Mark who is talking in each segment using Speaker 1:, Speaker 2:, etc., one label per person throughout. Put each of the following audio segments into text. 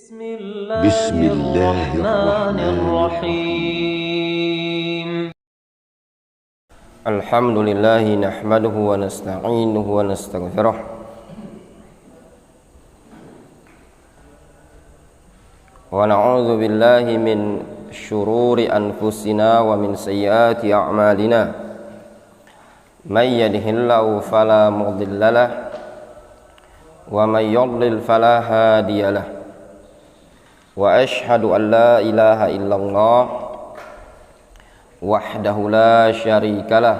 Speaker 1: بسم الله الرحمن الرحيم
Speaker 2: الحمد لله نحمده ونستعينه ونستغفره ونعوذ بالله من شرور أنفسنا ومن سيئات أعمالنا من يهده الله فلا مضل له ومن يضلل فلا هادي له وأشهد أن لا إله إلا الله وحده لا شريك له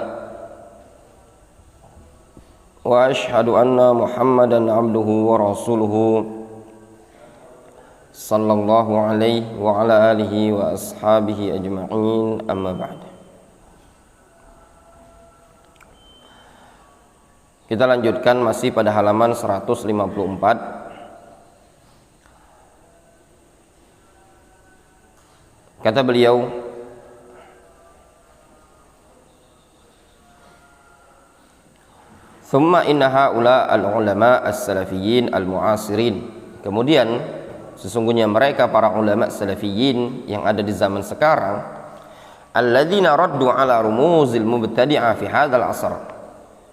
Speaker 2: وأشهد أن محمدا عبده ورسوله صلى الله عليه وعلى آله وأصحابه أجمعين أما بعد. Kita lanjutkan masih pada halaman 154. Kata beliau, "Tsumma inna haula al-ulama as-salafiyyin al-mu'asirin." Kemudian sesungguhnya mereka para ulama salafiyyin yang ada di zaman sekarang, alladzina raddu ala rumuzil mubtadi'ah fi hadzal asr,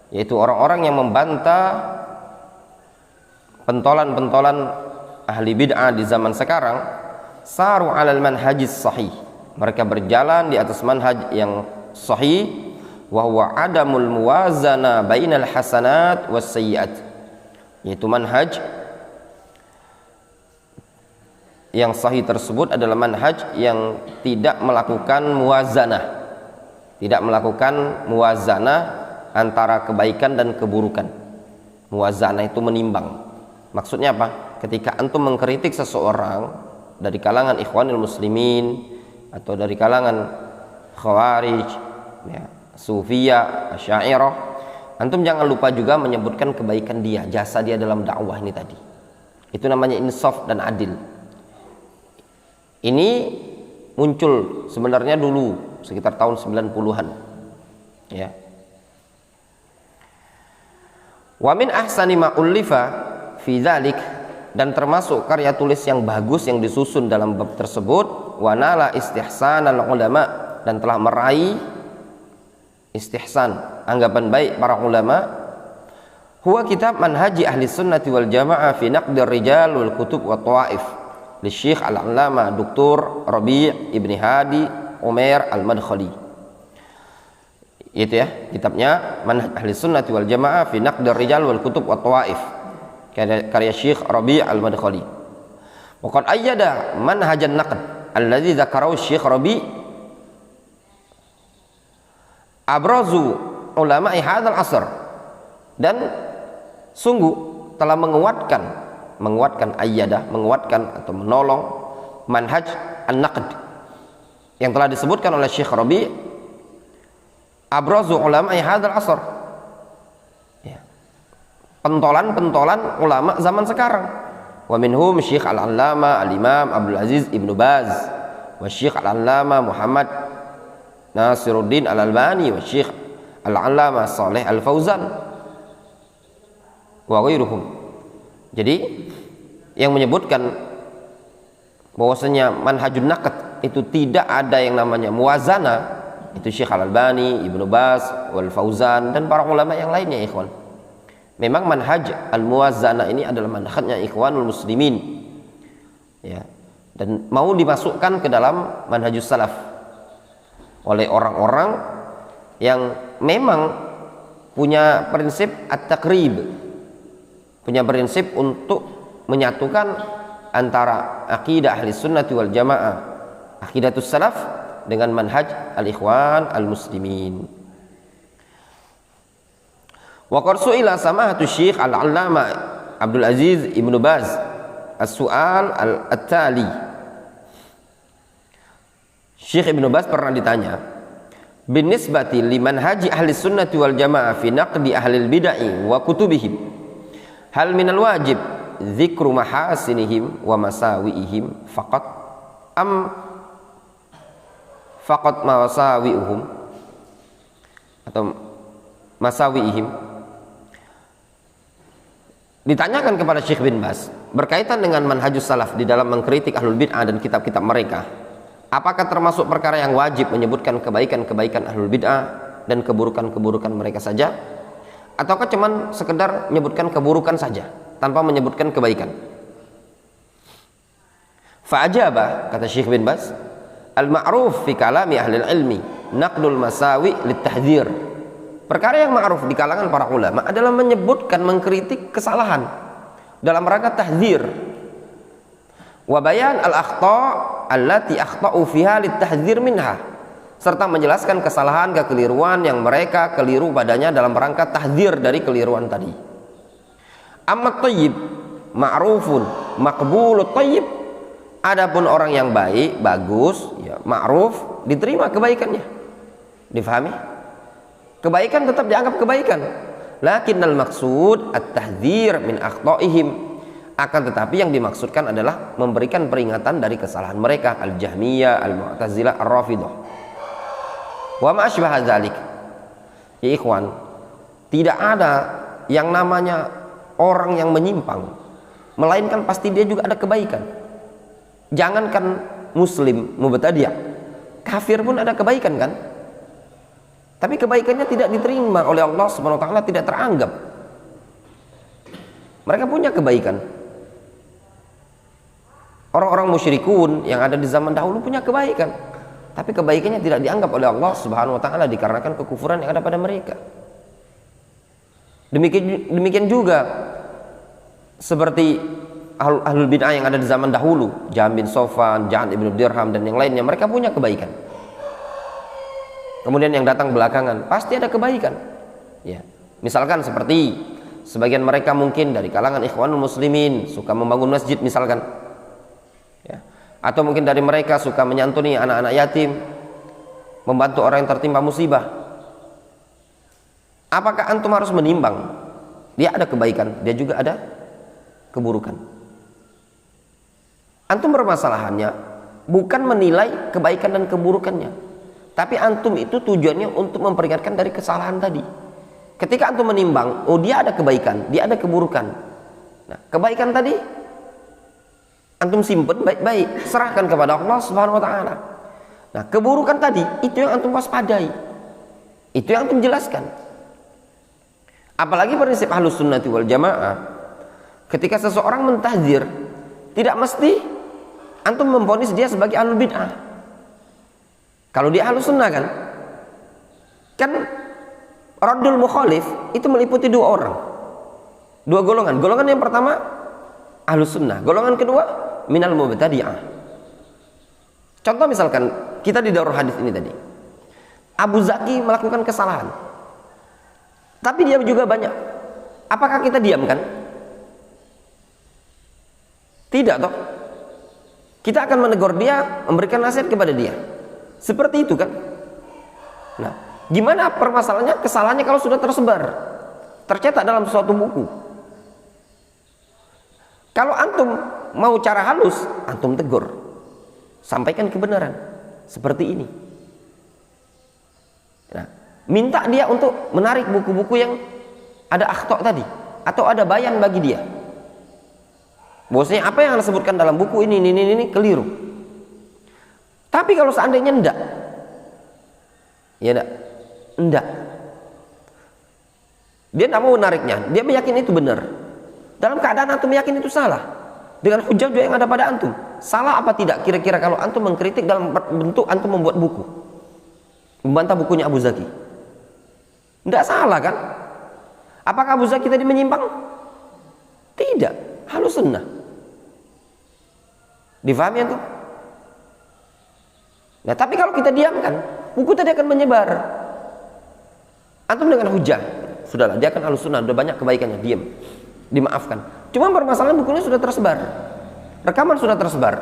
Speaker 2: yaitu orang-orang yang membantah pentolan-pentolan ahli bid'ah di zaman sekarang. Saru alal manhajis sahih, mereka berjalan di atas manhaj yang sahih, wa huwa adamul muwazana bainal hasanat was sayyiat, yaitu manhaj yang sahih tersebut adalah manhaj yang tidak melakukan muwazanah antara kebaikan dan keburukan. Muwazanah itu menimbang. Maksudnya apa? Ketika antum mengkritik seseorang dari kalangan ikhwanul muslimin atau dari kalangan khawarij, ya, sufiyah, asy'ariyah, antum jangan lupa juga menyebutkan kebaikan dia, jasa dia dalam dakwah ini tadi. Itu namanya insaf dan adil. Ini muncul sebenarnya dulu sekitar tahun 90-an. Ya. Wa min ahsani ma ullifa fi dzalik, dan termasuk karya tulis yang bagus yang disusun dalam bab tersebut, wa nala istihsanal ulama, dan telah meraih istihsan, anggapan baik para ulama, huwa kitab manhaji ahli sunnati wal jamaah fi naqdir rijal wal kutub wa tawaif li Syekh al-Allama Dr. Rabi' Ibn Hadi Umair al-Madkhali. Itu ya, kitabnya manhaj ahli sunnati wal jamaah fi naqdir rijal wal kutub wa tawaif, karya Syekh Rabi' al-Madkhali. Wa qad ayyada manhajan naqd alladzi dzakarahu Syekh Rabi' abrazu ulama'i hadzal asr, dan sungguh telah menguatkan atau menolong manhaj an-naqd yang telah disebutkan oleh Syekh Rabi' abrazu ulama'i hadzal asr, pentolan-pentolan ulama zaman sekarang. Wa minhum Syekh al-Allama al-Imam Abdul Aziz Ibn Baz, wa Syekh al-Allama Muhammad Nasiruddin al-Albani, wa Syekh al-Allama Saleh al-Fauzan, wa ghairuhum. Jadi yang menyebutkan bahwasanya manhajun naqd itu tidak ada yang namanya muwazana, itu Syekh al-Albani, Ibn Baz, wal Fauzan, dan para ulama yang lainnya, ikhwan. Memang manhaj al-muwazanah ini adalah manhajnya ikhwanul muslimin, ya, dan mau dimasukkan ke dalam manhajus salaf oleh orang-orang yang memang punya prinsip at-taqrib, punya prinsip untuk menyatukan antara akidah ahli sunnati wal jamaah, akidatus salaf, dengan manhaj al-ikhwan al-muslimin. Wa qad su'ila samahatu Syekh al-Allama Abdul Aziz Ibn Baz as-su'al al-tali. Syekh Ibn Baz pernah ditanya, binisbati liman haji ahli sunnati wal jamaah fi naqdi ahli bid'ah wa kutubihim, hal minal wajib dzikru mahasinihim wa masawiihim faqat am faqat masawiihum atau masawiihim. Ditanyakan kepada Syekh bin Baz berkaitan dengan manhajus salaf di dalam mengkritik ahlul bid'ah dan kitab-kitab mereka, apakah termasuk perkara yang wajib menyebutkan kebaikan-kebaikan ahlul bid'ah dan keburukan-keburukan mereka saja, ataukah cuman sekedar menyebutkan keburukan saja tanpa menyebutkan kebaikan? Fa'ajaba, kata Syekh bin Baz, al-ma'ruf fi kalami ahli ilmi naqdul masawi litahdhir. Perkara yang ma'ruf di kalangan para ulama adalah menyebutkan, mengkritik kesalahan dalam rangka tahdzir, wa bayan al-akhta' allati akhta'u fiha litahdhir minha, serta menjelaskan kesalahan, kekeliruan yang mereka keliru padanya dalam rangka tahdzir dari keliruan tadi. Amma thayyib ma'rufun maqbulut thayyib, adapun orang yang baik, bagus, ya, ma'ruf, diterima kebaikannya. Difahami? Kebaikan tetap dianggap kebaikan. Lakinnal maqsud at-tahdzir min akhta'ihim, akan tetapi yang dimaksudkan adalah memberikan peringatan dari kesalahan mereka, al-Jahmiyah, al-Mu'tazilah, ar-Rafidah. Wa ma asbaha dzalik. Ya ikhwan, tidak ada yang namanya orang yang menyimpang, melainkan pasti dia juga ada kebaikan. Jangankan muslim, mubtadi', kafir pun ada kebaikan kan? Tapi kebaikannya tidak diterima oleh Allah Subhanahu wa taala, tidak teranggap. Mereka punya kebaikan. Orang-orang musyrikun yang ada di zaman dahulu punya kebaikan, tapi kebaikannya tidak dianggap oleh Allah Subhanahu wa taala dikarenakan kekufuran yang ada pada mereka. Demikian juga seperti ahlul bid'ah yang ada di zaman dahulu, Jahm bin Sofwan, Ja'ad ibn Dirham dan yang lainnya, mereka punya kebaikan. Kemudian yang datang belakangan pasti ada kebaikan. Ya, misalkan seperti sebagian mereka mungkin dari kalangan ikhwanul muslimin suka membangun masjid misalkan, ya. Atau mungkin dari mereka suka menyantuni anak-anak yatim, membantu orang yang tertimpa musibah. Apakah antum harus menimbang? Dia ada kebaikan, dia juga ada keburukan. Antum bermasalahannya bukan menilai kebaikan dan keburukannya, tapi antum itu tujuannya untuk memperingatkan dari kesalahan tadi. Ketika antum menimbang, oh dia ada kebaikan, dia ada keburukan. Nah, kebaikan tadi antum simpen baik-baik, serahkan kepada Allah Subhanahu wa taala. Nah, keburukan tadi itu yang antum waspadai. Itu yang antum jelaskan. Apalagi prinsip Ahlus Sunnati wal Jamaah, ketika seseorang mentahdzir, tidak mesti antum memvonis dia sebagai ahlul bid'ah. Kalau dia Ahlus Sunnah kan raddul mukhalif itu meliputi dua orang, dua golongan. Golongan yang pertama Ahlus Sunnah, golongan kedua minal mubtadi'ah. Contoh misalkan kita di daurah hadis ini tadi, Abu Zaki melakukan kesalahan, tapi dia juga banyak. Apakah kita diamkan? Tidak toh. Kita akan menegur dia, memberikan nasihat kepada dia. Seperti itu kan? Nah, gimana permasalahannya? Kesalahannya kalau sudah tersebar, tercetak dalam suatu buku. Kalau antum mau cara halus, antum tegur, sampaikan kebenaran seperti ini. Nah, minta dia untuk menarik buku-buku yang ada akhta' tadi, atau ada bayan bagi dia. Bahwasanya apa yang Anda sebutkan dalam buku ini keliru. Tapi kalau seandainya enggak, ya enggak. Dia tidak mau menariknya, dia meyakini itu benar. Dalam keadaan antum meyakini itu salah, dengan hujah yang ada pada antum. Salah apa tidak kira-kira kalau antum mengkritik dalam bentuk antum membuat buku, membantah bukunya Abu Zaki? Tidak salah kan? Apakah Abu Zaki tadi menyimpang? Tidak, Ahlus Sunnah. Difahami antum? Nah, tapi kalau kita diamkan, buku tadi akan menyebar. Antum dengan hujah, sudahlah, dia akan Ahlus Sunnah, sudah banyak kebaikannya, diam, dimaafkan. Cuma permasalahan bukunya sudah tersebar, rekaman sudah tersebar.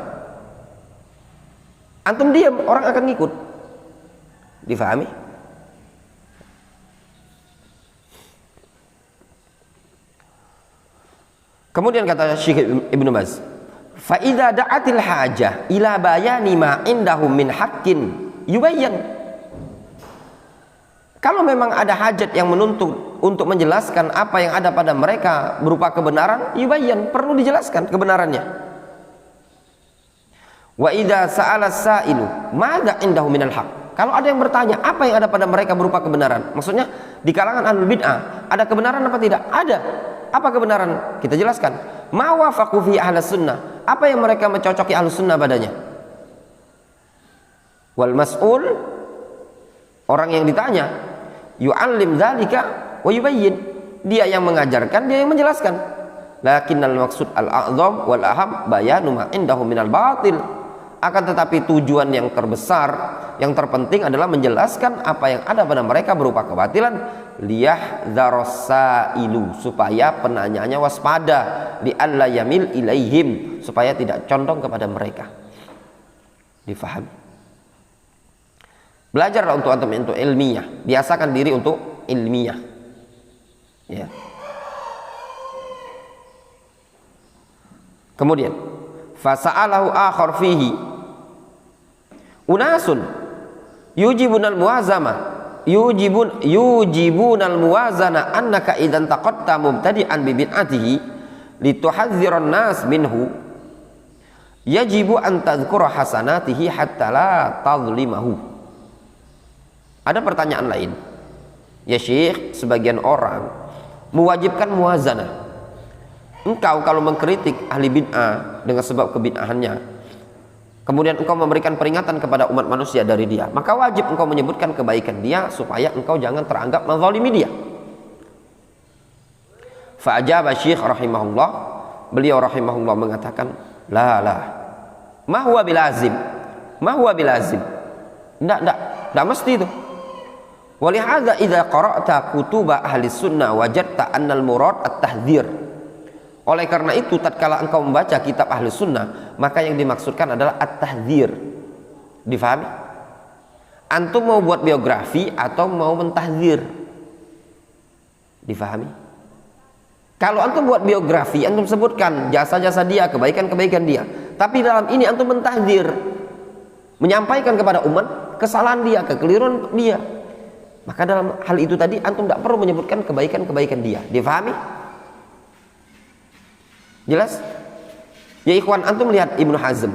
Speaker 2: Antum diam, orang akan ngikut. Difahami? Kemudian kata Syekh Ibnu Baz, fa idza da'atil hajah ila bayani ma indahum min haqqin yubayyan. Kalau memang ada hajat yang menuntut untuk menjelaskan apa yang ada pada mereka berupa kebenaran, yubayyan, perlu dijelaskan kebenarannya. Wa idza sa'ala sa'ilu madza indahu minal haq. Kalau ada yang bertanya apa yang ada pada mereka berupa kebenaran, maksudnya di kalangan ahlul bid'ah ada kebenaran apa tidak? Ada. Apa kebenaran? Kita jelaskan. Ma wafaqu fi ahlus sunnah. Apa yang mereka mencocoki ahlus sunnah padanya? Wal mas'ul, orang yang ditanya, yu'allim dzalika wa yubayyin, dia yang mengajarkan, dia yang menjelaskan. Lakinnal maksud al-a'zam wal aham bayanu ma indahu minal batil. Akan tetapi tujuan yang terbesar, yang terpenting adalah menjelaskan apa yang ada pada mereka berupa kebatilan, liyahdharasailu, supaya penanyanya waspada, li alla yamil ilaihim, supaya tidak condong kepada mereka. Difahami. Belajarlah untuk antum untuk ilmiah, biasakan diri untuk ilmiah. Ya. Kemudian, fasa'alahu akhar fihi unasun yujibunal muwazama yujibunal muwazana annaka idan taqatta mubtadi'an bi bid'atihi lituhadziran nas minhu yajibu an tadhkura hasanatihi hatta la tadhlimahu. Ada pertanyaan lain. Ya Syekh, sebagian orang mewajibkan muwazanah. Engkau kalau mengkritik ahli bid'ah dengan sebab kebid'ahannya, kemudian engkau memberikan peringatan kepada umat manusia dari dia, maka wajib engkau menyebutkan kebaikan dia supaya engkau jangan teranggap menzalimi dia. Fa'ajaba Syekh rahimahullah, beliau rahimahullah mengatakan, la ma huwa bilazim, enggak mesti itu. Walihadza idza qara'ta kutuba ahli sunnah wajadta annal murad at-tahdhir. Oleh karena itu tatkala engkau membaca kitab ahli sunnah, maka yang dimaksudkan adalah at-tahdhir. Difahami? Antum mau buat biografi atau mau mentahdzir? Difahami? Kalau antum buat biografi, antum sebutkan jasa-jasa dia, kebaikan-kebaikan dia, tapi dalam ini antum mentahdzir, menyampaikan kepada umat kesalahan dia, kekeliruan dia, maka dalam hal itu tadi antum tidak perlu menyebutkan kebaikan-kebaikan dia. Difahami? Jelas? Ya ikhwan, antum lihat Ibnu Hazm,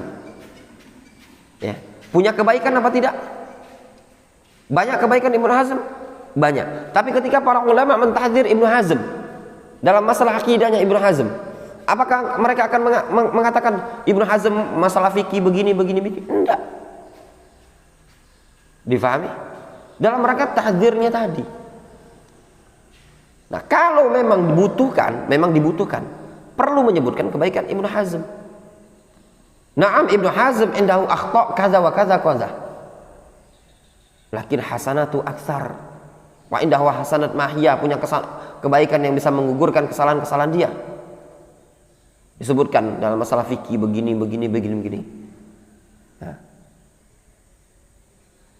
Speaker 2: ya, punya kebaikan apa tidak? Banyak kebaikan Ibnu Hazm? Banyak. Tapi ketika para ulama mentahdzir Ibnu Hazm dalam masalah akidahnya Ibnu Hazm, apakah mereka akan mengatakan Ibnu Hazm masalah fikih begini? Enggak. Difahami? Dalam rangka tahdzirnya tadi. Nah, kalau memang dibutuhkan, perlu menyebutkan kebaikan Ibnu Hazm. Naam, Ibnu Hazm indahu akhta kaza wa kaza kaza, lakin hasanatu aksar. Wa indahu hasanat mahiyah, punya kebaikan yang bisa menggugurkan kesalahan-kesalahan dia. Disebutkan dalam masalah fikih begini. Nah,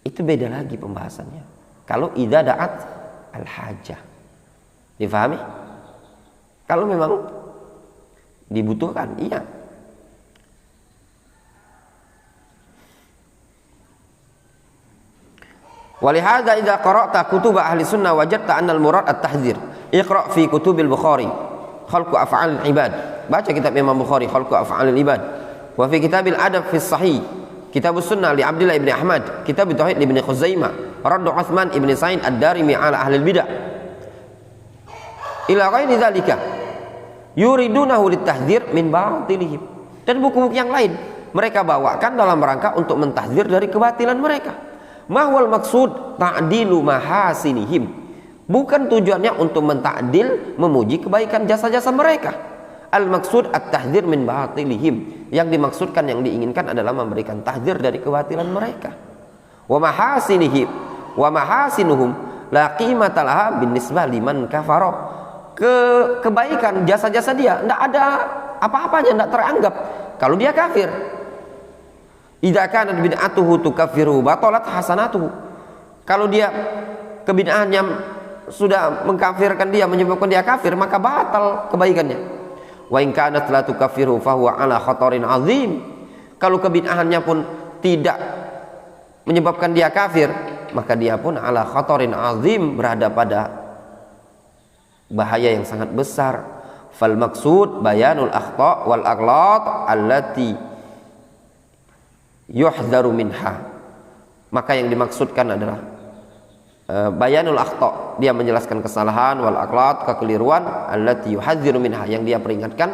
Speaker 2: itu beda lagi pembahasannya. Kalau idza da'at al-hajah. Difahami? Kalau memang dibutuhkan, iya. Walihada idza qara'ta kutub ahli sunnah wajadta anna al-murad at-tahdzir. Iqra' fi kutubil Bukhari khalqu af'alil ibad. Baca kitab Imam Bukhari khalqu af'alil ibad. Wa fi kitabil adab fi sahih. Kitabus sunnah li Abdullah ibn Ahmad. Kitab tauhid li Ibnu Khuzaimah. Radd Utsman ibn Sa'id ad-Darimi ala ahli bidah. Ila ghairi dzalika. Yuridunahu litahdzir min batilihim. Dan buku-buku yang lain mereka bawakan dalam rangka untuk mentahdzir dari kebatilan mereka. Mahwal maksud ta'dilu mahasinihim. Bukan tujuannya untuk mentakdil, memuji kebaikan jasa-jasa mereka. Al maksud at-tahdzir min batilihim. Yang dimaksudkan, yang diinginkan adalah memberikan tahdzir dari kebatilan mereka. Wa mahasinihim wa mahasinuhum la qimata laha binisbah liman kafara. Kebaikan jasa-jasa dia tidak ada apa-apanya, tidak teranggap kalau dia kafir. Idza kanat bid'atuhu tukaffiru batalat hasanatuhu. Kalau dia kebid'ahannya sudah mengkafirkan dia, menyebabkan dia kafir, maka batal kebaikannya. Wa in kanat la tukaffiru fa huwa ala khatarin azim. Kalau kebid'ahannya pun tidak menyebabkan dia kafir, maka dia pun ala khatarin azim, berada pada bahaya yang sangat besar. Fal maksud bayanul akhta wal aghlad allati yuhdharu minha. Maka yang dimaksudkan adalah bayanul akhta, dia menjelaskan kesalahan, wal aghlad, kekeliruan, allati yuhadhdhiru minha, yang dia peringatkan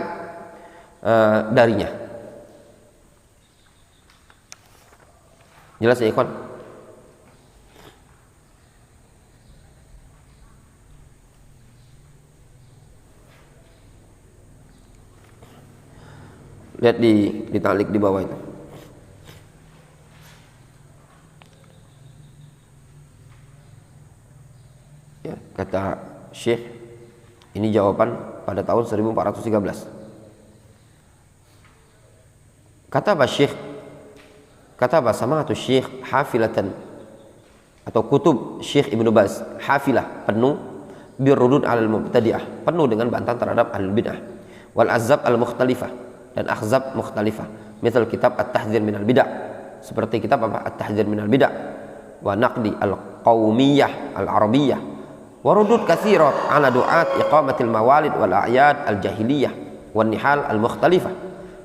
Speaker 2: darinya. Jelas ya ikhwan? Lihat di talik di bawah itu. Ya, kata Syekh, ini jawaban pada tahun 1413. Kata Syekh, kata sama'atu Syekh hafilatan, atau kutub Syekh Ibnu Baz hafilah, penuh birrudud 'alal mubtadi'ah, penuh dengan bantahan terhadap al-bid'ah, wal azab al-mukhtalifah, dan akhzab mukhtalifah, misal kitab at-tahdhir minal bid'ah, seperti kitab apa? At-tahdhir minal bid'ah, wa naqdi al-qaumiyah al-arabiyyah, wa rudud katsirat 'ala du'at iqamatil mawalid wal a'yad al-jahiliyah wan nihal al-mukhtalifah,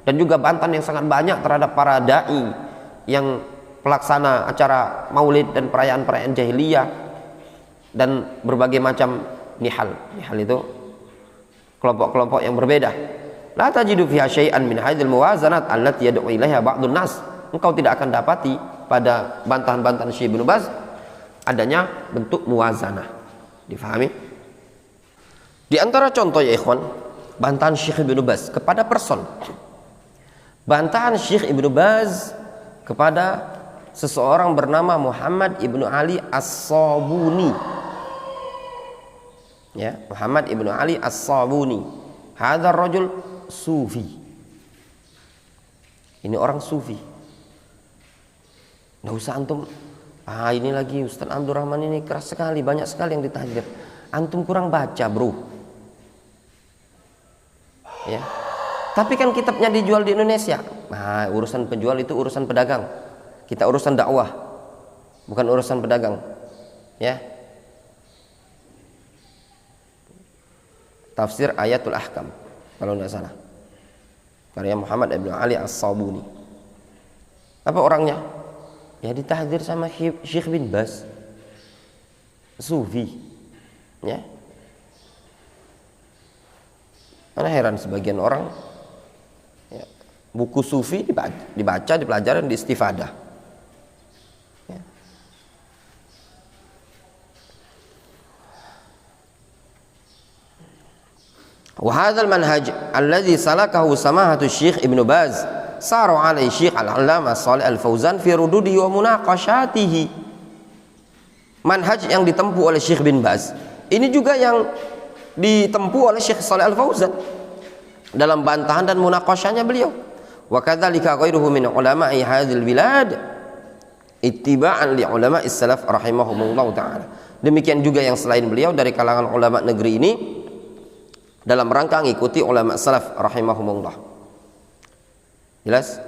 Speaker 2: dan juga bantahan yang sangat banyak terhadap para dai yang pelaksana acara maulid dan perayaan-perayaan jahiliyah dan berbagai macam nihal. Nihal itu kelompok-kelompok yang berbeda. La tajidu fiha syai'an min hadhil muwazanat allati yad'u ilaiha ba'dun nas. Engkau tidak akan dapati pada bantahan-bantahan Syekh Ibnu Baz adanya bentuk muwazanah. Difahami? Di antara contoh ya ikhwan, bantahan Syekh Ibnu Baz kepada person. Bantahan Syekh Ibnu Baz kepada seseorang bernama Muhammad Ibnu Ali As-Sabuni. Ya, Muhammad Ibnu Ali As-Sabuni. Hadzal rajul sufi. Ini orang sufi. Nggak usah antum, ini lagi Ustaz Abdul Rahman ini keras sekali, banyak sekali yang ditahdir. Antum kurang baca, bro. Ya. Tapi kan kitabnya dijual di Indonesia. Nah, urusan penjual itu urusan pedagang. Kita urusan dakwah, bukan urusan pedagang. Ya. Tafsir Ayatul Ahkam kalau tidak salah, karya Muhammad Ibnu Ali As-Sabuni. Apa orangnya? Ya ditahdir sama Syekh bin Baz, sufi. Ya. Karena heran sebagian orang, ya, buku sufi dibaca, dipelajari, diistifadah. Ya. Wa hadzal manhaj alladhi salakahu samahatu Syekh Ibnu Baz saru alaihi Syekh Al-Allamah Shalih Al-Fauzan fi rududihi wa munaqashatihi. Manhaj yang ditempuh oleh Syekh bin Baz ini juga yang ditempuh oleh Syekh Shalih Al-Fauzan dalam bantahan dan munaqashahnya beliau. Wa kadzalika ghairuhu min ulama'i hadzal bilad ittiba'an li ulama'is salaf rahimahumullah taala. Demikian juga yang selain beliau dari kalangan ulama negeri ini dalam rangka mengikuti ulama salaf rahimahumullah. Jelas?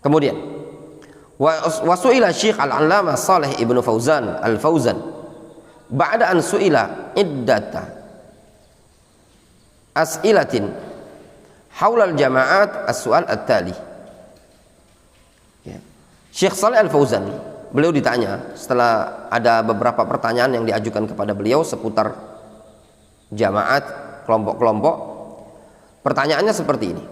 Speaker 2: Kemudian wa su'ila Syekh Al-Allamah Shalih Ibnu Fauzan Al-Fauzan ba'da an su'ila iddata as'ilatin haula al-jama'at as-su'al at-tali. Ya. Syekh Shalih Al-Fauzan, beliau ditanya setelah ada beberapa pertanyaan yang diajukan kepada beliau seputar jamaat, kelompok-kelompok. Pertanyaannya seperti ini.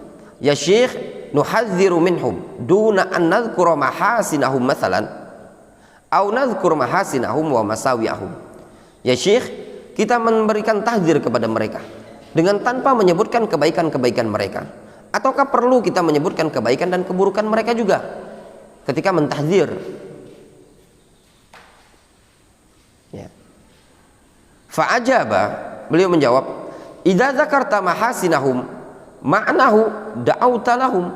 Speaker 2: Ya Syekh, nuhadziru minhum duna an nadhkura mahasinahum mathalan au nadhkur mahasinahum wa masawiahum. Ya Syekh, kita memberikan tahdzir kepada mereka dengan tanpa menyebutkan kebaikan-kebaikan mereka, ataukah perlu kita menyebutkan kebaikan dan keburukan mereka juga ketika mentahdzir? Ya. Fa'ajaba, beliau menjawab, idza dzakarta mahasinahum ma'nahu da'auta lahum.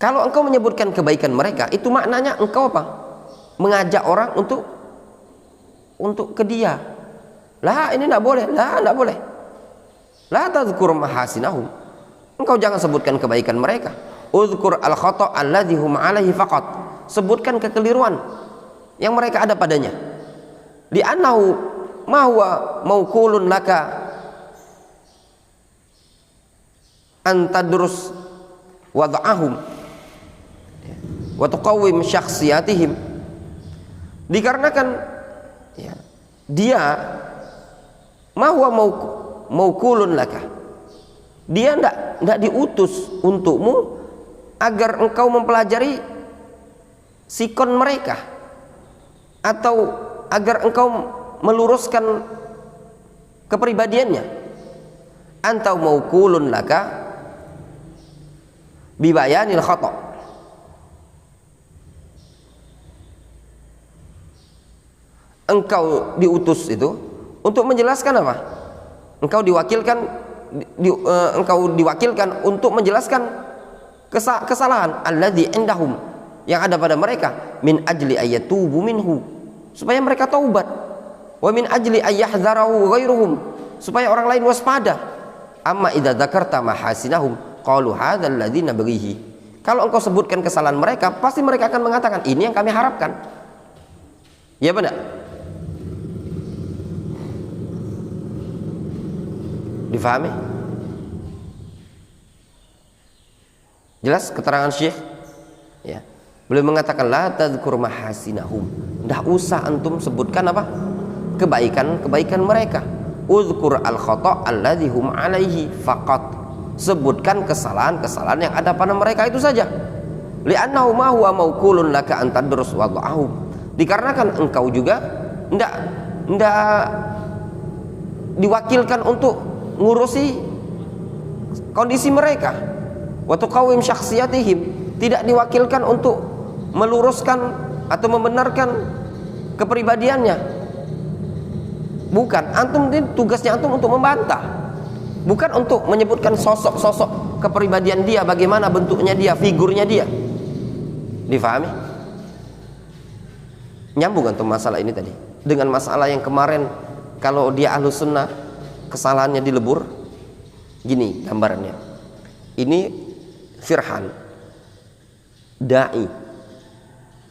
Speaker 2: Kalau engkau menyebutkan kebaikan mereka, itu maknanya engkau apa? Mengajak orang untuk ke dia. Lah ini enggak boleh, enggak boleh. La tadzkur mahasinahum. Engkau jangan sebutkan kebaikan mereka. Udzkur al-khata' alladzi hum 'alaihi faqat. Sebutkan kekeliruan yang mereka ada padanya. Li'annahu ma huwa mauqulun laka an tadrus wad'ahum wa tuqawwim syakhsiyatihim. Dikarenakan ya, dia ma huwa mauqulun laka, dia enggak diutus untukmu agar engkau mempelajari sikon mereka atau agar engkau meluruskan kepribadiannya. Anta mauqulun laka bibayanil khata'. Engkau diutus itu untuk menjelaskan apa? Engkau diwakilkan untuk menjelaskan kesalahan alladzi indahum, yang ada pada mereka, min ajli ayatubu minhu, supaya mereka taubat, wa min ajli ayyahdzarahu ghairuhum, supaya orang lain waspada. Amma idza dzakarta mahasinahum qalu hadzal ladzi nabghihi. Kalau engkau sebutkan kesalahan mereka, pasti mereka akan mengatakan ini yang kami harapkan. Ya benar? Difahami? Jelas keterangan Syekh? Ya. Beliau mengatakan la tadzkur mahasinahum. Enggak usah antum sebutkan apa? Kebaikan-kebaikan mereka. Uzkur al-khata' alladzi hum alaihi faqat. Sebutkan kesalahan-kesalahan yang ada pada mereka itu saja. Li'annahu ma huwa mauqulun laka an tadrus wad'ahum. Dikarenakan engkau juga enggak diwakilkan untuk ngurusi kondisi mereka. Wa tuqawwim syakhsiyatihim, tidak diwakilkan untuk meluruskan atau membenarkan kepribadiannya. Bukan, antum tugasnya antum untuk membantah, bukan untuk menyebutkan sosok-sosok kepribadian dia, bagaimana bentuknya dia, figurnya dia. Difahami? Nyambung antum masalah ini tadi dengan masalah yang kemarin, kalau dia Ahlus Sunnah kesalahannya dilebur. Gini gambarannya, ini Firhan, dai,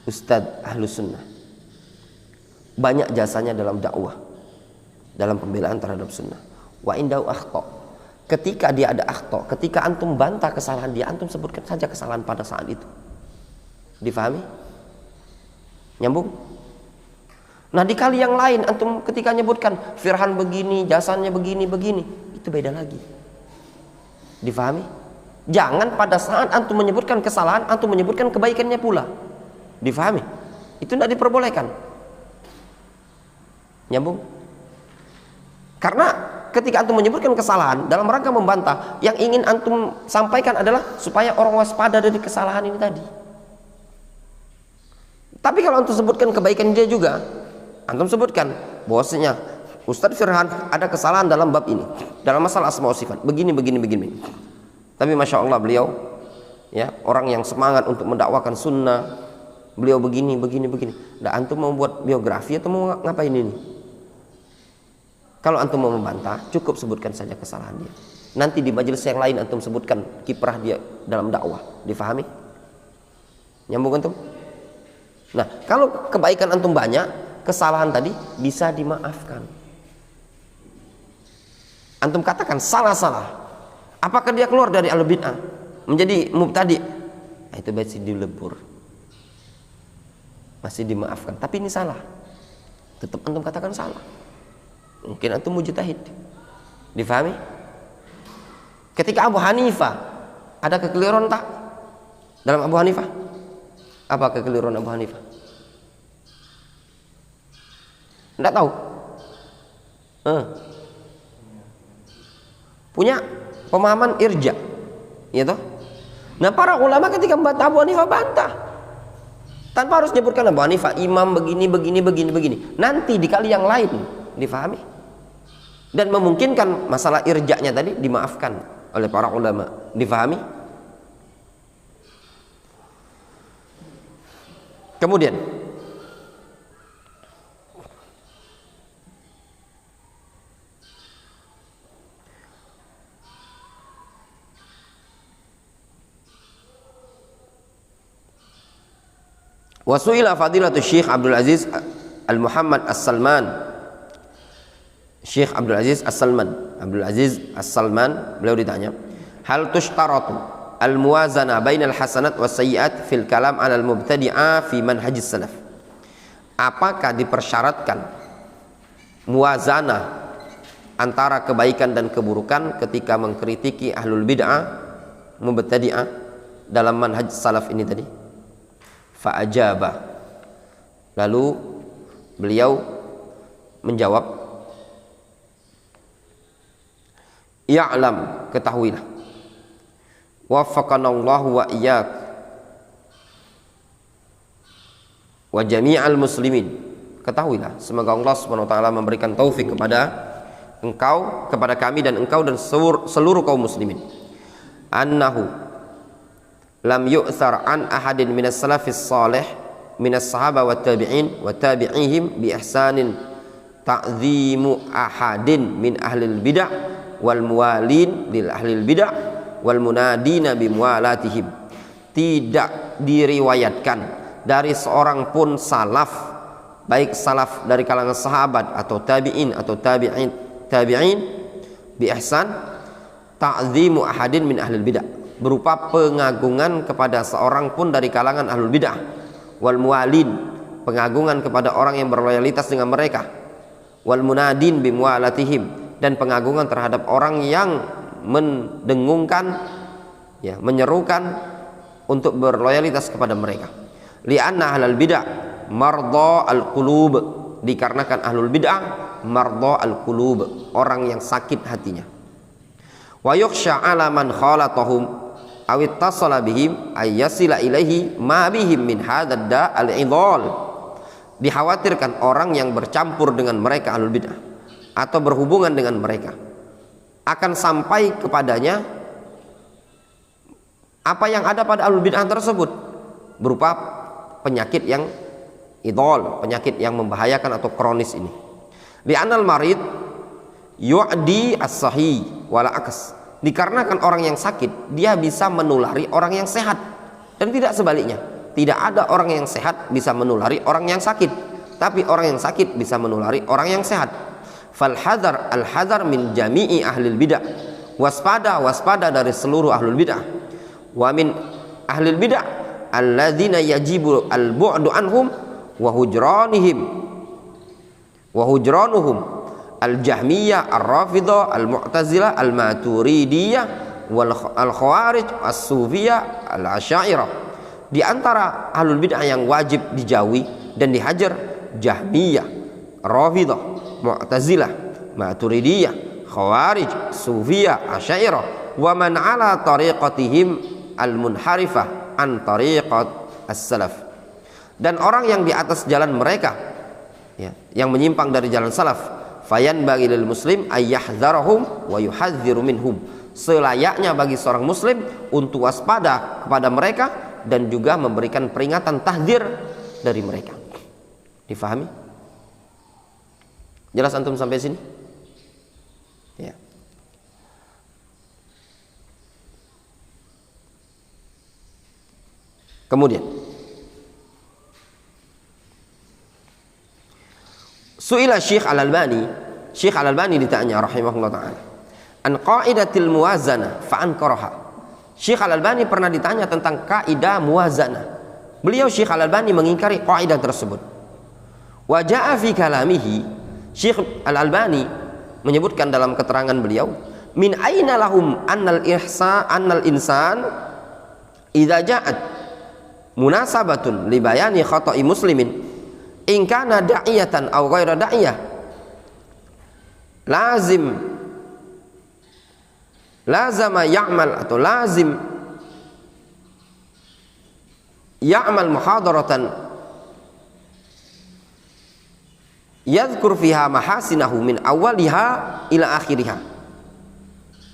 Speaker 2: Ustadz Ahlus Sunnah, banyak jasanya dalam dakwah, dalam pembelaan terhadap sunnah. Wa indau akhta, ketika dia ada akhta, ketika antum bantah kesalahan dia, antum sebutkan saja kesalahan pada saat itu. Difahami? Nyambung? Nah di kali yang lain antum ketika nyebutkan Firhan begini, jasanya begini, itu beda lagi. Difahami? Jangan pada saat antum menyebutkan kesalahan, antum menyebutkan kebaikannya pula. Difahami? Itu tidak diperbolehkan. Nyambung? Karena ketika antum menyebutkan kesalahan dalam rangka membantah, yang ingin antum sampaikan adalah supaya orang waspada dari kesalahan ini tadi. Tapi kalau antum sebutkan kebaikan dia juga, antum sebutkan bahwasanya Ustadz Firhan ada kesalahan dalam bab ini, dalam masalah asma wa sifat, begini. Tapi masya Allah beliau, ya, orang yang semangat untuk mendakwakan sunnah, beliau begini. Nah, antum mau buat biografi atau mau ngapain ini? Kalau antum mau membantah, cukup sebutkan saja kesalahan dia. Nanti di majelis yang lain antum sebutkan kiprah dia dalam dakwah. Difahami? Nyambung antum? Nah, kalau kebaikan antum banyak, kesalahan tadi bisa dimaafkan. Antum katakan salah. Apakah dia keluar dari al-bid'ah menjadi mubtadi'? Nah, itu masih dilebur, masih dimaafkan. Tapi ini salah, tetap antum katakan salah. Mungkin antum mujtahid. Difahami? Ketika Abu Hanifah ada kekeliruan tak dalam Abu Hanifah? Apa kekeliruan Abu Hanifah? Tidak tahu. Punya pemahaman irja, ya toh? Nah, para ulama ketika membantah Abu Hanifah bantah, tanpa harus menyebutkan Abu Hanifah imam begini. Nanti di kali yang lain difahami dan memungkinkan masalah irja'nya tadi dimaafkan oleh para ulama. Difahami? Kemudian Wa su'ila fadilatu Syekh Abdul Aziz Al-Muhammad As-Salman. Syekh Abdul Aziz As-Salman, Abdul Aziz As-Salman, beliau ditanya, hal tushtaratu al-muwazanah bainal hasanat was sayyi'at fil kalam 'ala al-mubtadi'ah fi manhajis salaf. Apakah dipersyaratkan muwazanah antara kebaikan dan keburukan ketika mengkritiki ahlul bid'ah, mubtadi'ah dalam manhaj salaf ini tadi? Fa'ajaba, lalu beliau menjawab, i'lam, ketahuilah, waffaqanallahu wa iyyak wa jami'al muslimin, ketahuilah, semoga Allah Subhanahu wa taala memberikan taufik kepada engkau, kepada kami dan engkau dan seluruh kaum muslimin, annahu lam yu'thar an ahadin minas salafis salih minas sahaba wa tabi'in wa tabi'ihim bi ihsanin ta'zimu ahadin min ahlil bid'ah wal muwalin lil ahlil bid'ah wal munadina bi muwalatihim. Tidak diriwayatkan dari seorang pun salaf, baik salaf dari kalangan sahabat atau tabi'in bi ihsan ta'zimu ahadin min ahlil bid'ah, berupa pengagungan kepada seorang pun dari kalangan ahlul bid'ah, wal muwalin, pengagungan kepada orang yang berloyalitas dengan mereka, wal munadin bimuwalatihim, dan pengagungan terhadap orang yang mendengungkan, ya, menyerukan untuk berloyalitas kepada mereka. Li'anna ahlul bid'ah mardha al-qulub, dikarenakan ahlul bid'ah mardha al-qulub, orang yang sakit hatinya. Wa yukhsha 'ala man khalatahum awit tasala bihim ayyasila ilaihi ma bihim min hadzal da' al-idhal. Dikhawatirkan orang yang bercampur dengan mereka ahlul bid'ah atau berhubungan dengan mereka akan sampai kepadanya apa yang ada pada ahlul bid'ah tersebut, berupa penyakit yang idhal, penyakit yang membahayakan atau kronis ini. Li'anal marid yu'di as-sahih wala akas, dikarenakan orang yang sakit dia bisa menulari orang yang sehat, dan tidak sebaliknya. Tidak ada orang yang sehat bisa menulari orang yang sakit, tapi orang yang sakit bisa menulari orang yang sehat. Fal hadar al hadar min jami'i ahlil bid'ah, waspada dari seluruh ahlul bid'ah. Wa min ahlil bid'ah alladzina yajibu al bu'du anhum wa hujranuhum al-Jahmiyah, al-Rafidah, al-Mu'tazilah, al-Maturidiyah, al-Khawarij, as-Sufiyah, al-Asy'ariyah. Di antara ahlul bid'ah yang wajib dijauhi dan dihajar, Jahmiyah, Rafidah, Mu'tazilah, Maturidiyah, Khawarij, Sufiyah, Asy'ariyah, wa man ala tariqatihim al-munharifah an tariqat as-salaf, dan orang yang di atas jalan mereka, ya, yang menyimpang dari jalan salaf. Fayan bagi lil muslim ayyahdzarahum wa yuhadziru minhum, selayaknya bagi seorang muslim untuk waspada kepada mereka dan juga memberikan peringatan tahdzir dari mereka. Difahami? Jelas antum sampai sini? Ya. Kemudian su'ila Syekh Al-Albani, Syekh Al-Albani ditanya rahimahullah ta'ala an qaidatil muwazanah fa ankaraha. Syekh Al-Albani pernah ditanya tentang kaidah muwazanah. Beliau Syekh Al-Albani mengingkari kaidah tersebut. Wa jaa fi kalamihi, Syekh Al-Albani menyebutkan dalam keterangan beliau, min aina lahum annal insan idza ja'at munasabatun li bayani khata'i muslimin in kana da'iyatan aw ghaira da'iyah lazama ya'mal atau lazim ya'mal muhadaratan yadhkur fiha mahasinahu min awaliha ila akhiriha.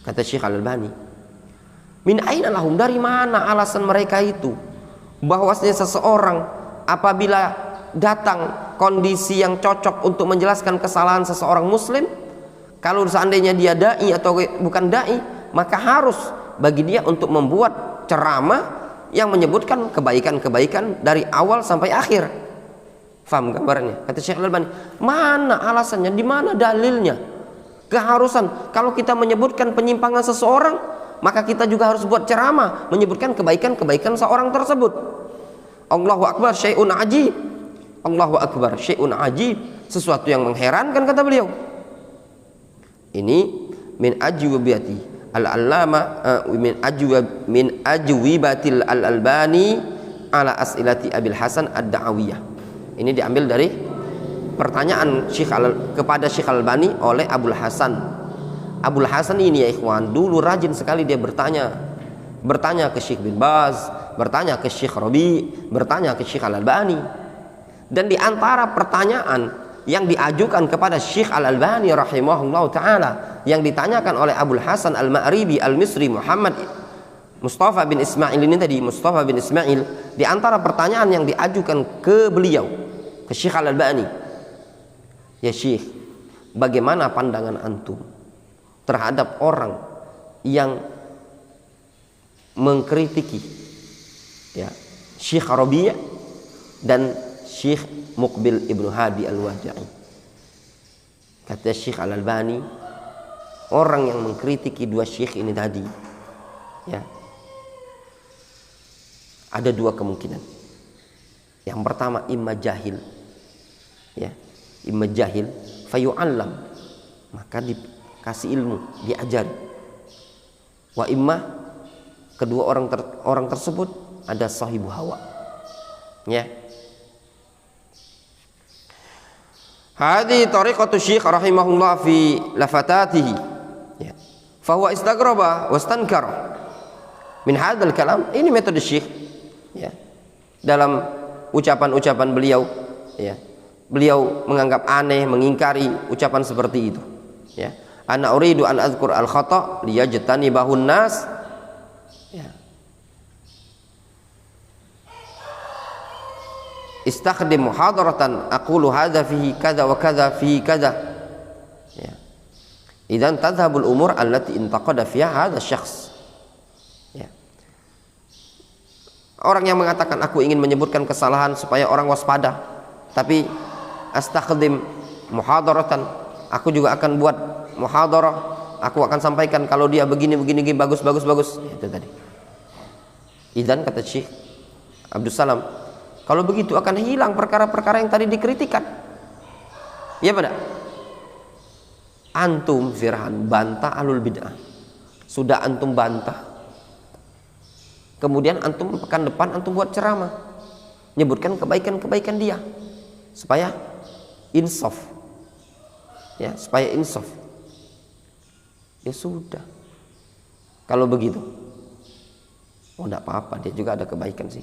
Speaker 2: Kata Syekh Al-Albani, min aina lahum, dari mana alasan mereka itu bahwasanya seseorang apabila datang kondisi yang cocok untuk menjelaskan kesalahan seseorang muslim, kalau seandainya dia dai atau bukan dai, maka harus bagi dia untuk membuat ceramah yang menyebutkan kebaikan-kebaikan dari awal sampai akhir. Faham gambarannya? Kata Syekh Al-Albani, mana alasannya, di mana dalilnya? Keharusan kalau kita menyebutkan penyimpangan seseorang, maka kita juga harus buat ceramah menyebutkan kebaikan-kebaikan seorang tersebut. Allahu Akbar syai'un ajib. Allahu Akbar syai'un ajib, sesuatu yang mengherankan, kata beliau. Ini min ajwibati al-allama min ajwibatil al-Albani ala as'ilati Abil Hasan ad-Da'awiyah. Ini diambil dari pertanyaan kepada Syekh Al-Albani oleh Abul Hasan. Abul Hasan ini ya ikhwan, dulu rajin sekali dia bertanya ke Syekh bin Baz, bertanya ke Syekh Rabi, bertanya ke Syekh Al-Albani. Dan di antara pertanyaan yang diajukan kepada Syekh Al-Albani rahimahullah ta'ala, yang ditanyakan oleh Abul Hasan Al-Ma'ribi Al-Misri Muhammad Mustafa bin Ismail ini tadi, Mustafa bin Ismail, di antara pertanyaan yang diajukan ke beliau, ke Syekh Al-Albani, ya Syekh, bagaimana pandangan antum terhadap orang yang mengkritiki ya Syekh Rabi' dan Syekh Muqbil Ibnu Hadi Al-Waja'i? Kata Syekh Al-Albani, orang yang mengkritiki dua syekh ini tadi, ya, ada dua kemungkinan. Yang pertama, imma jahil, ya, imma jahil fayu'allam, maka dikasih ilmu, diajari. Wa imma, kedua orang tersebut ada sahibu hawa, ya. Hadhi tariqatu Syekh rahimahullah fi lafatatihi, ya. Fa huwa istagraba wastankara min hadzal kalam. Ini metode Syekh, ya, dalam ucapan-ucapan beliau, ya. Beliau menganggap aneh, mengingkari ucapan seperti itu, ya. Ana uridu an azkur al khata liyajtanibahun nas, ya. Istakhdim muhadaratan aqulu hadza fihi kadza wa kadza fihi kadza, ya. Idzan tadhhabul umur allati intaqada fiha hadza syakhs, ya. Orang yang mengatakan aku ingin menyebutkan kesalahan supaya orang waspada, tapi astakhdim muhadaratan, aku juga akan buat muhadarah, aku akan sampaikan kalau dia begini bagus, itu tadi. Idzan, kata Syekh Abdus Salam, kalau begitu akan hilang perkara-perkara yang tadi dikritikan. Ya pada antum Firhan bantah alul bid'ah, sudah antum bantah, kemudian antum pekan depan antum buat ceramah menyebutkan kebaikan-kebaikan dia supaya insaf, ya, supaya insaf. Ya sudah, kalau begitu, oh enggak apa-apa, dia juga ada kebaikan sih.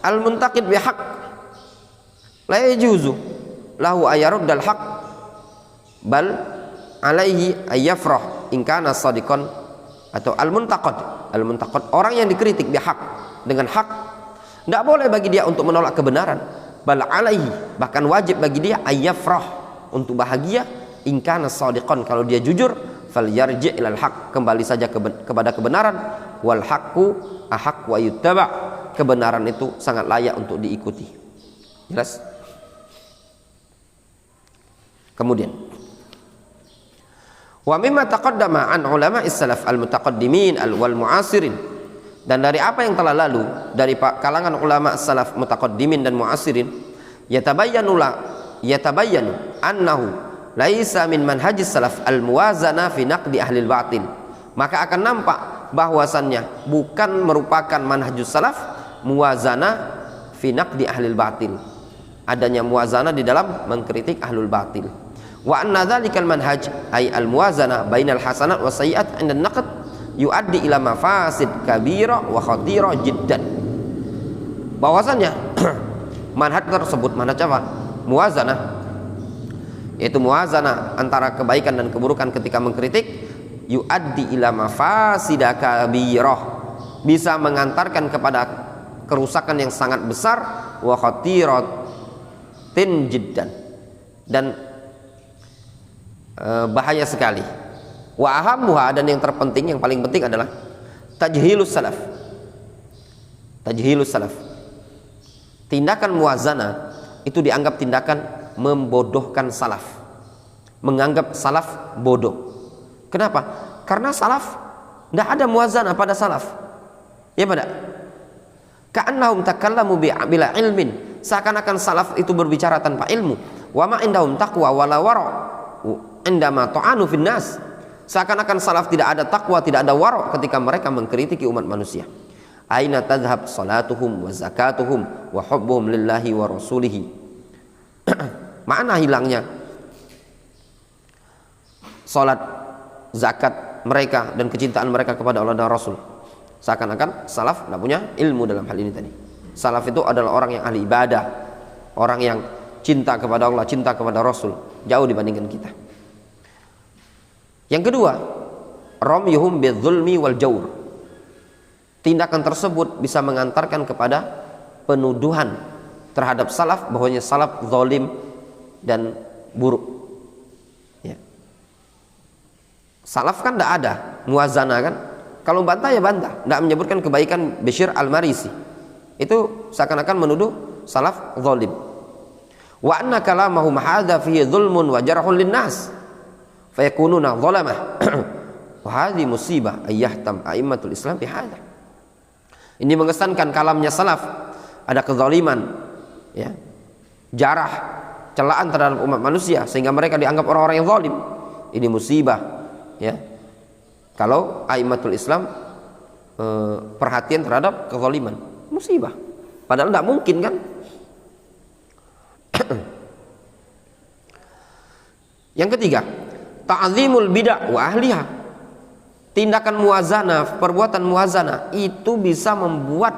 Speaker 2: Al-muntaqid bihaq la yajuzu lahu ayaruddal haq bal alaihi ayyafrah in kana shadiqan. Atau al-muntaqad orang yang dikritik bihaq, dengan hak, tidak boleh bagi dia untuk menolak kebenaran. Bal alaihi, bahkan wajib bagi dia ayyafrah, untuk bahagia, in kana shadiqan, kalau dia jujur, falyarji' ilal haq, kembali saja kepada kebenaran. Wal haqqu ahaq wa yuttaba', kebenaran itu sangat layak untuk diikuti. Jelas? Kemudian wa mimma taqaddama an ulama as-salaf al-mutaqaddimin wal mu'asirin, dan dari apa yang telah lalu dari kalangan ulama as-salaf mutaqaddimin dan mu'asirin, yatabayyanu annahu laisa min manhajis salaf al-muwazana fi naqdi ahli al-batil, maka akan nampak bahwasannya bukan merupakan manhajus salaf muwazana fi naqdi ahlil batil, adanya muwazana di dalam mengkritik ahlul batil. Wa anna dzalikal manhaj ay al muwazana bainal hasanat wa sayyi'at 'inda an-naqd yuaddi ila mafasid kabira wa khatira jiddan. Bahwasannya manhaj tersebut, manhaj apa? Muwazana, yaitu muwazana antara kebaikan dan keburukan ketika mengkritik, yuaddi ila mafasida kabirah, bisa mengantarkan kepada kerusakan yang sangat besar, wa khatiratin jiddan, dan bahaya sekali. Wa ahammuha, dan yang terpenting, yang paling penting adalah tajhilus salaf. Tajhilus salaf. Tindakan muwazanah itu dianggap tindakan membodohkan salaf, menganggap salaf bodoh. Kenapa? Karena salaf tidak ada muwazanah pada salaf. Ya pada? Ka'annahum takallamu bila ilmin, seakan-akan salaf itu berbicara tanpa ilmu. Wa ma indahum taqwa wala wara indama ta'anu fin nas, seakan-akan salaf tidak ada takwa, tidak ada wara ketika mereka mengkritiki umat manusia. Aina tadhhab salatuhum wa zakatuhum wa hubbuhum lillahi wa rasulihi. Mana hilangnya salat, zakat mereka dan kecintaan mereka kepada Allah dan Rasul? Seakan-akan salaf tidak punya ilmu dalam hal ini tadi. Salaf itu adalah orang yang ahli ibadah, orang yang cinta kepada Allah, cinta kepada Rasul, jauh dibandingkan kita. Yang kedua, ramyuhum bidzulmi wal jawr. Tindakan tersebut bisa mengantarkan kepada penuduhan terhadap salaf bahwanya salaf zalim dan buruk. Ya. Salaf kan tidak ada muwazanah kan? Kalau bantah ya bantah, tidak menyebutkan kebaikan Bishr al-Marisi. Itu seakan-akan menuduh salaf zalim. Wa anna kalamahum hadza fihi dzulmun wa jarhun linnas fayakununa zalamah. Wa hadhi musibah ayyahtam a'immatul Islam bi hadza. Ini mengesankan kalamnya salaf ada kezaliman, ya, jarah, celaan terhadap umat manusia sehingga mereka dianggap orang-orang yang zalim. Ini musibah, ya. Kalau a'immatul Islam perhatian terhadap kezaliman, musibah. Padahal tidak mungkin kan? Yang ketiga, ta'zimul bid'ah wa ahliha. Tindakan muwazanah, perbuatan muwazanah itu bisa membuat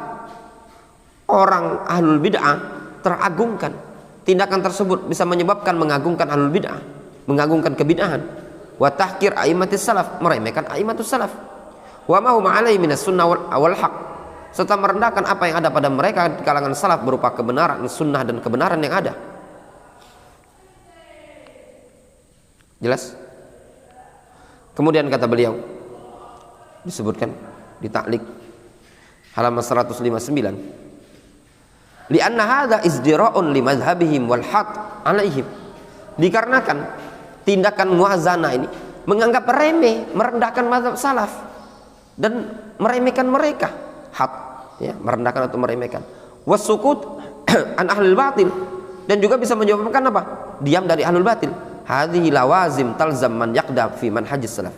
Speaker 2: orang ahlul bid'ah teragungkan. Tindakan tersebut bisa menyebabkan mengagungkan ahlul bid'ah, mengagungkan kebid'ahan. Wa tahkir a'immatis salaf, meremehkan a'immatus salaf. Wa ma hum alaihi minas sunnah wal haq, serta merendahkan apa yang ada pada mereka di kalangan salaf berupa kebenaran, sunnah dan kebenaran yang ada. Jelas? Kemudian kata beliau, disebutkan di ta'liq halaman 159, li'anna hadza izdira'un li madhhabihim wal haq alaihim, dikarenakan tindakan muwazanah ini menganggap remeh, merendahkan mazhab salaf dan meremehkan mereka, hak, ya, merendahkan atau meremehkan. Wasukut an ahlul batil, dan juga bisa menyebabkan apa? Diam dari ahlul batil. Hadhihi lawazim talzam man yaqda fi manhajis salaf.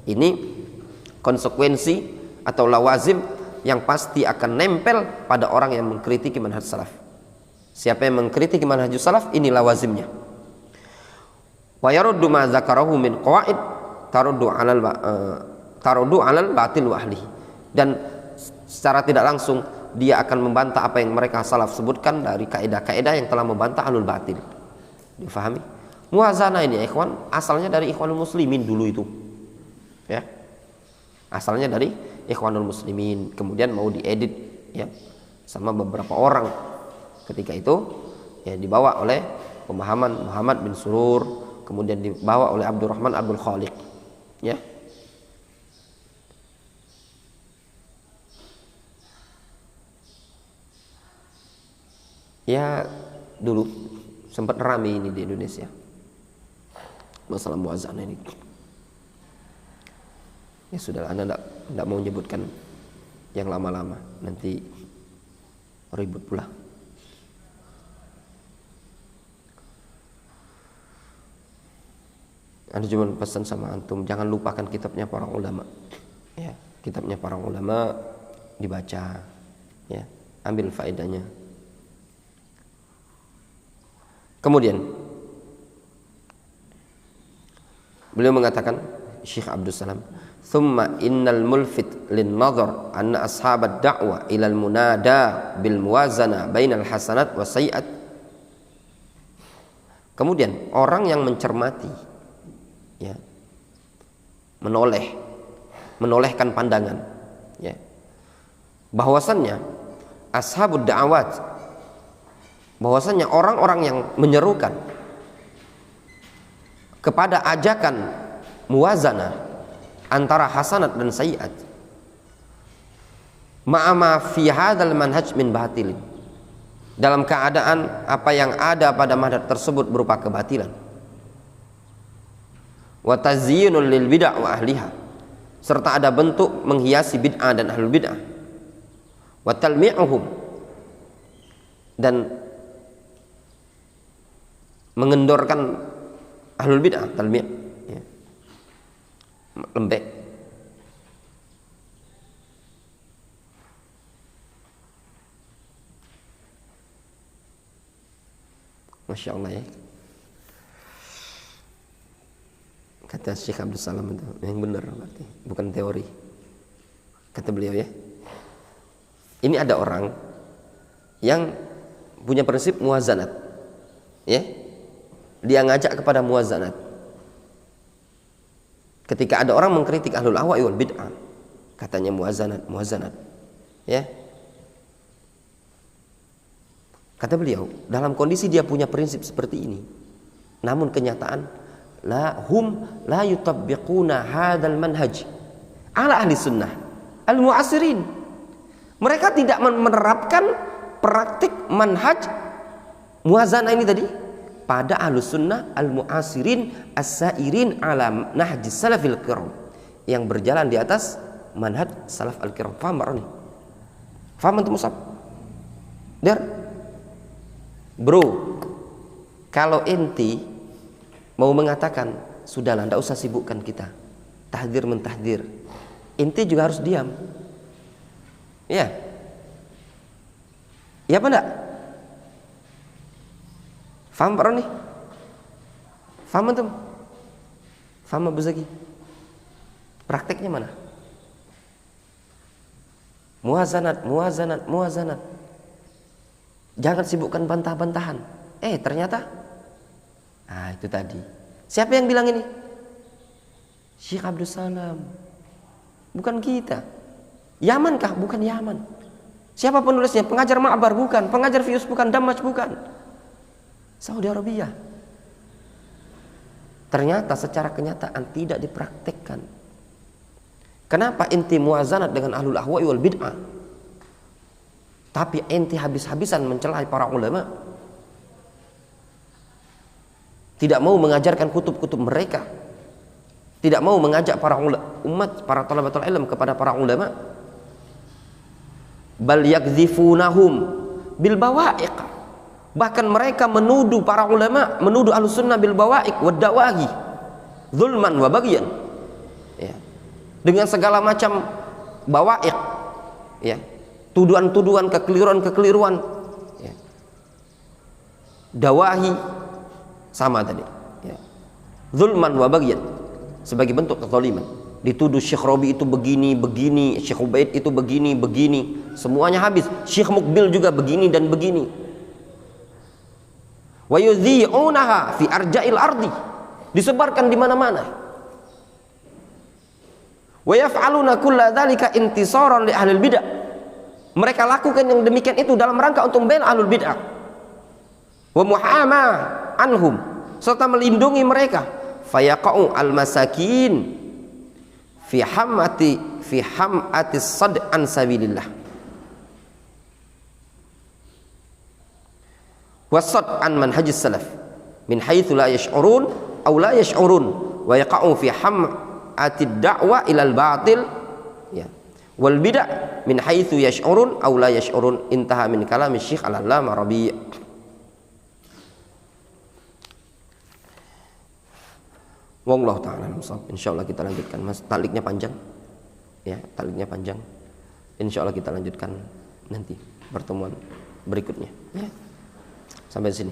Speaker 2: Ini konsekuensi atau lawazim yang pasti akan nempel pada orang yang mengkritiki manhaj salaf. Siapa yang mengkritiki manhajus salaf, ini lawazimnya. Wa yaruddu ma dzakarahu min qawaid taruddu 'alal batil wa ahlihi, dan secara tidak langsung dia akan membantah apa yang mereka salaf sebutkan dari kaidah-kaidah yang telah membantah ahlul batil. Difahami? Muwazanah ini ya ikhwan, asalnya dari Ikhwanul Muslimin dulu itu. Ya. Asalnya dari Ikhwanul Muslimin, kemudian mau diedit ya sama beberapa orang. Ketika itu ya dibawa oleh pemahaman Muhammad bin Surur, kemudian dibawa oleh Abdurrahman Abdul Khaliq, ya. Ya dulu sempat ramai ini di Indonesia masalah muwazanah ini. Ya sudah, Anda tidak mau menyebutkan yang lama-lama, nanti ribut pula. Anda cuma pesan sama antum, jangan lupakan kitabnya para ulama. Ya, kitabnya para ulama dibaca, ya, ambil faedahnya. Kemudian beliau mengatakan, Syekh Abdul Salam, "Tsumma innal mulfit lin nazar anna ashabad da'wa ila al munada bil muwazana bainal hasanat wa sayyi'at." Kemudian orang yang mencermati, ya, menolehkan pandangan, ya, bahwasannya ashabud da'awat, bahwasannya orang-orang yang menyerukan kepada ajakan muwazanah antara hasanat dan sayyi'at, ma'ama fi hadzal manhaj min batilin, dalam keadaan apa yang ada pada manhaj tersebut berupa kebatilan, wa tazyinul lil bid'ah wa ahliha, serta ada bentuk menghiasi bid'ah dan ahlul bid'ah, wa talmi'uhum, dan mengendorkan ahlul bid'ah, talmi', ya, lembek. Masya Allah ya. Kata Syekh Abdul Salam itu yang benar berarti, bukan teori. Kata beliau ya, ini ada orang yang punya prinsip muwazanat, ya, dia ngajak kepada muwazanat. Ketika ada orang mengkritik ahlul ahwa'i wal bid'ah, katanya muwazanat, ya. Kata beliau, dalam kondisi dia punya prinsip seperti ini, namun kenyataan hum la yutabbiquna hadzal manhaj ala ahli sunnah al mu'asirin. Mereka tidak menerapkan praktik manhaj muwazanah ini tadi pada ahli sunnah al mu'asirin as-sairin ala nahji salafil kiram, yang berjalan di atas manhaj salaf al kiram. Faham Pak Roni? Faham antum Musab? Bro, kalau enti mau mengatakan sudahlah, tidak usah sibukkan kita tahdir mentahdir, enti juga harus diam, ya apa enggak? Faham Pak Roni? Faham antum? Faham Abu Zaki? Prakteknya mana? Muwazanat. Jangan sibukkan bantah-bantahan. Ternyata itu tadi. Siapa yang bilang ini? Syekh Abdul Salam. Bukan kita. Yaman kah? Bukan Yaman. Siapa penulisnya? Pengajar Ma'bar bukan, pengajar Fius bukan, Damaj bukan. Saudi Arabia. Ternyata secara kenyataan tidak dipraktekkan. Kenapa inti muwazanat dengan ahlul ahwa'i wal bid'ah, tapi enti habis-habisan mencela para ulama, tidak mau mengajarkan kutub-kutub mereka, tidak mau mengajak para umat, para thalabatul ilm kepada para ulama, bal yakdzifunahum bil bawa'iq, bahkan mereka menuduh para ulama, menuduh ahlus sunnah bil bawa'iq wad dawahi zulman wa baghyan, ya, dengan segala macam bawa'iq, ya, tuduhan-tuduhan, kekeliruan-kekeliruan, ya. Dawahi sama tadi, ya. Zulman wa baghyan, sebagai bentuk kezaliman. Dituduh Syekh Rabi itu begini, Syekh Ubaid itu begini, semuanya habis. Syekh Mukbil juga begini dan begini. Wa yudhi'unaha fi arja'il ardi, disebarkan di mana-mana. Wa yaf'aluna kulla dzalika intisaran li ahlil bid'ah. Mereka lakukan yang demikian itu dalam rangka untuk membela ahlul bid'ah, wa muhama anhum, serta melindungi mereka. Fayaqa'u al-masakin fi hamati sad an sabilillah, wasad an manhajis salaf min haitsu la yash'urun aw la yash'urun, wa yaqa'u fi hamati da'wa ilal batil, ya, wal bid'ah min haitsu yash'urun aw la yash'urun. Intaha min kalami Syekh Al-Allamah Rabi'. Wallahu ta'ala a'lam. Insyaallah kita lanjutkan, Mas. Taliknya panjang. Ya, taliknya panjang. Insyaallah kita lanjutkan nanti pertemuan berikutnya, ya. Sampai sini.